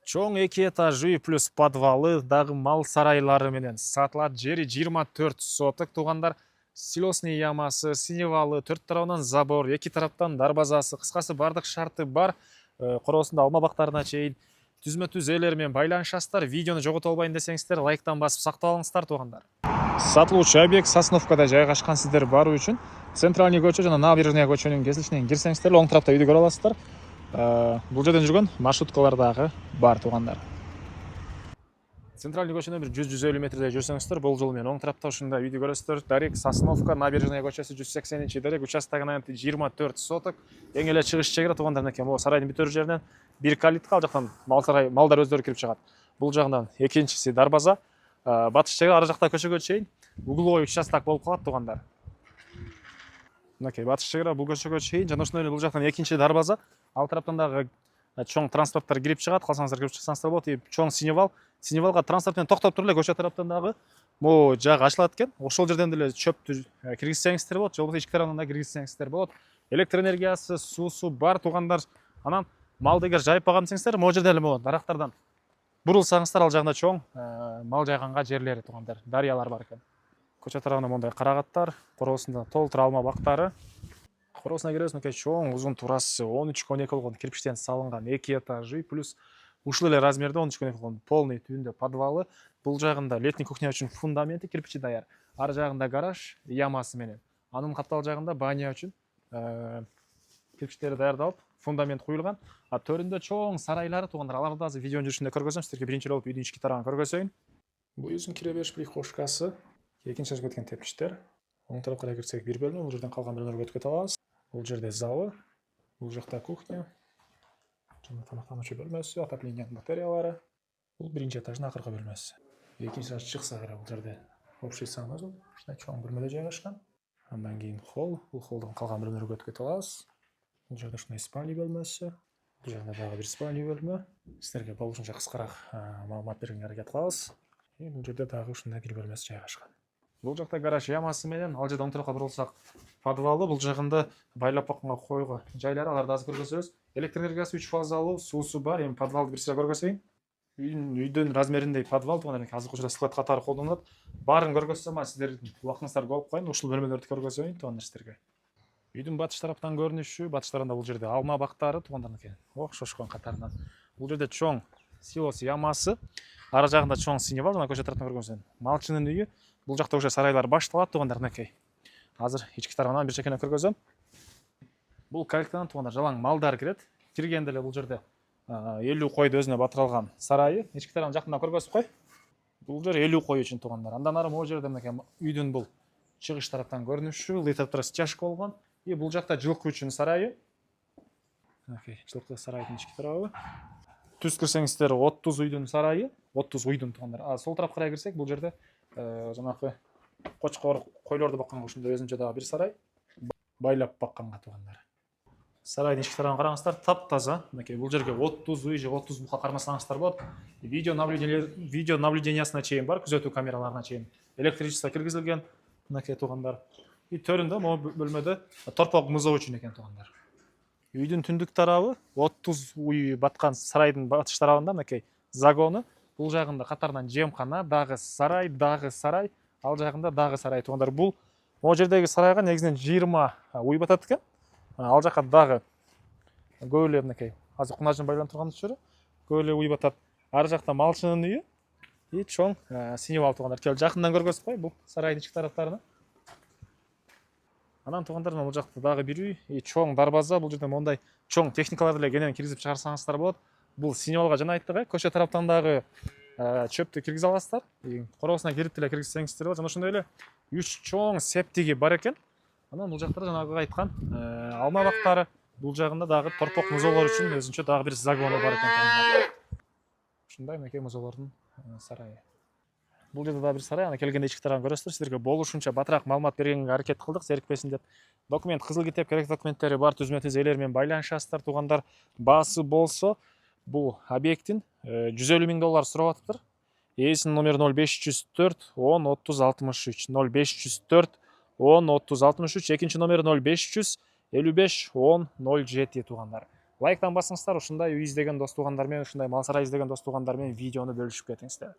Чоң 2 этаж үй плюс подвалы дагы мал сарайлары менен сатылат. Жери 24 соток туугандар. Силосный ямасы, синевалы, 4 тарабынан забор, 2 тараптан дарбазасы, кыскасы бардык шарты бар. Короосунда алма бактарына чейин түзмө-түз ээлер менен байланышасыздар. Видеону жогото албайын десеңиздер, лайктан басып сактап алыңыздар туугандар. Сатылуучу объект Сосновкада жайгашкан. Сиздер баруу үчүн Центральный көчө жана Набережная көчөнүн кесилишинен кирсеңиздер, оң тарапта үйдү көрө аласыздар. Бул жерден жүргөн маршруткалар дагы бар туугандар. Центральный көчөнөн бир 100-150 метрдей жүрсөңүздөр, бул жол менен оң тарапта ушундай үйдү көрөсүздөр. Дарек Сосновка, Набережная көчөсү 180-чи дарек, участогунан 24 соток. Эң эле чыгыш чегара туугандар экен. Могу сарайдын бүтөр жеринен бир калитка, ал жактан малдар өздөрү кирип чыгат. Бул жагынан экинчиси дарбаза. Батыш чегара ары жакта көчөгө чейин угловой участок болуп калат туугандар. Мынакей батыш чегара бул көчөгө чейин жана ошондой эле бул жактан экинчи дарбаза. Ал тараптан дагы чоң транспорттор кирип чыгат. Калсаңыздар кирип чыксаңыздар болот. Чоң синевал. Синевалга транспорт менен токтоп туруп эле көчө тараптан дагы могу жак ачылат экен. Ошол жерден деле чөптү киргизсеңиздер болот, же болбосо ички тарабынан да киргизсеңиздер болот. Электр энергиясы, суусу бар туугандар. Анан малды эгер жайып багам десеңиздер, могу жерде эле болот. Дарактардан бурулсаңыздар, ал жагында чоң мал жайганга жерлери туугандар, дарыялар бар экен. Көчө тарабынан мондай карагаттар, короосунда толтура алма бактары. Короосуна киребиз, мынакей чоң узун турасы 13-12 болгон кирпичтен салынган 2 этаж үй плюс ушул эле размерде 13-12 болгон полный түбүндө подвалы. Бул жагында летний кухня үчүн фундаменти кирпичи даяр. Ар жагында гараж ямасы менен. Анын каптал жагында баня үчүн кирпичтери даярдалып, фундамент куюлган. Төрүндө чоң сарайлары туугандар. Аларды да азыр видеонун жүрүшүндө көргөзөм. Сиздерге биринчи болуп үйдүн ички тарабын көргөзөйүн. Бул үйдүн кире бериш прихожкасы, экинчи этажга өткөн тепкичтер. Оң тарапка карай кирсек бир бөлмө, бул жерден калган бөлмөлөргө өтүп кете алабыз. Бул жерде залы, бул жакта кухня, жана тамактануучу бөлмөсү, отоплениянын батареялары. Бул биринчи этаждын акыркы бөлмөсү. Экинчи этаж чыкса кара бул жерде общий санузел, ушундай чоң бөлмөдө жайгашкан. Андан кийин холл, бул холлдон калган бөлмөлөргө өтүп кете алабыз. Бул жерде ушундай спальня бөлмөсү, бул жерде дагы бир спальня бөлмө. Сиздерге болушунча кыскараак маалымат бергенге аракет кылабыз. Бул жерде дагы ушундай бир бөлмөсү жайгашкан. Бул жакта гараж ямасы менен, ал жерде оң тарапка бурулсак подвалы, бул жагында байлап бакканга койго жайлары, аларды азыр көргөзөбүз. Электр энергиясы 3 фазалуу, суусу бар. Эми подвалды бир сыйра көргөзөйүн. Үйдүн размериндей подвал туугандар, азыркы учурда склад катары колдонулат. Баарын көргөзсөм, сиздердин убактыңыздарды алып коеюн, ушул бөлмөлөрдү көргөзөйүн туугандар сиздерге. Үйдүн батыш тараптан көрүнүшү, батыш тарабында бул жерде алма бактары туугандар окшошкон катарынан. Бул жерде чоң силос ямасы, ары жагында чоң синевал, жана көчө тараптан көргөнсүң малчынын үйү. Бул жакта уже сарайлар башталат туугандар, мынакей. Азыр ички тарабынан бир чекени көргөзөм. Бул калиткадан туугандар жалаң малдар кирет. Киргенде эле бул жерде 50 койду өзүнө батыра алган сарайы. Ички тарабын жакындан көргөзүп кой. Бул жер 50 кой үчүн туугандар. Андан ары могу жерде мынакей үйдүн бул чыгыш тараптан көрүнүшү, ылдый тараптары стяжка болгон. Бул жакта жылкы үчүн сарайы. Мынакей жылкы сарайдын ички тарабы. Түз кирсеңиздер 30 үйдүн сарайы, 30 уйдун туугандар. Сол тарапка карай кирсек, бул жерде жанакы кочкор, койлорду бакканга ушундай өзүнчө дагы бир сарай, байлап бакканга туугандар. Сарайдын ички тарабын караңыздар, таптаза. Мынакей бул жерге 30 үй же 30 бука кармасаңыздар болот. Видео наблюдениясына чейин бар, күзөтүү камераларына чейин электричество киргизилген. Мынакей туугандар. Төрүндө могу бөлмөдө торпок музоо үчүн экен туугандар. Үйдүн түндүк тарабы 30 үй баткан сарайдын батыш тарабында мынакей загону. Бул жагында катарынан жемкана, дагы сарай, ал жагында дагы сарай туугандар. Бул могу жердеги сарайга негизинен 20 уй батат экен. Ал жака дагы көп эле мынакей азыр кунажын байланып турган жери көп эле уй батат. Ары жакта малчынын үйү, чоң синевал туугандар. Кел жакындан көргөзүп кой бул сарайдын ички тараптарына. Анан туугандар, бул жакта дагы бир үй, чоң дарбаза. Бул жерде мондай чоң техникаларды эле кенен киргизип чыгарсаңыздар болот. Бул синевалга жана айттык, көчө тараптан дагы чөптү киргизе аласыздар. Короосуна кирип эле киргизсеңиздер болот. Жана ошондой эле 3 чоң септиги бар экен. Анан бул жакта жанагы айткан алма бактары, бул жагында дагы торпок музоолор үчүн өзүнчө дагы бир загону бар экен. Ушундай мынакей музоолордун сарайы. Бул жерде дагы бир сарай, аны келгенде ички тарабын көрөсүздөр. Сиздерге болушунча батыраак маалымат бергенге аракет кылдык, зерикпесин деп. Документ, кызыл китеп, керек документтери бар, түзмө-түз ээлер менен байланышасыздар туугандар. Баасы болсо, бул объекттин $150,000 сурап атыптыр. Ээсинин номери 0504 10 30 63, 0504 10 30 63, экинчи номери 0555 10 07 туугандар. лайктан басыңыздар, ушундай үй издеген дос туугандар менен, ушундай мал сарай издеген дос туугандар менен видеону бөлүшүп кетиңиздер.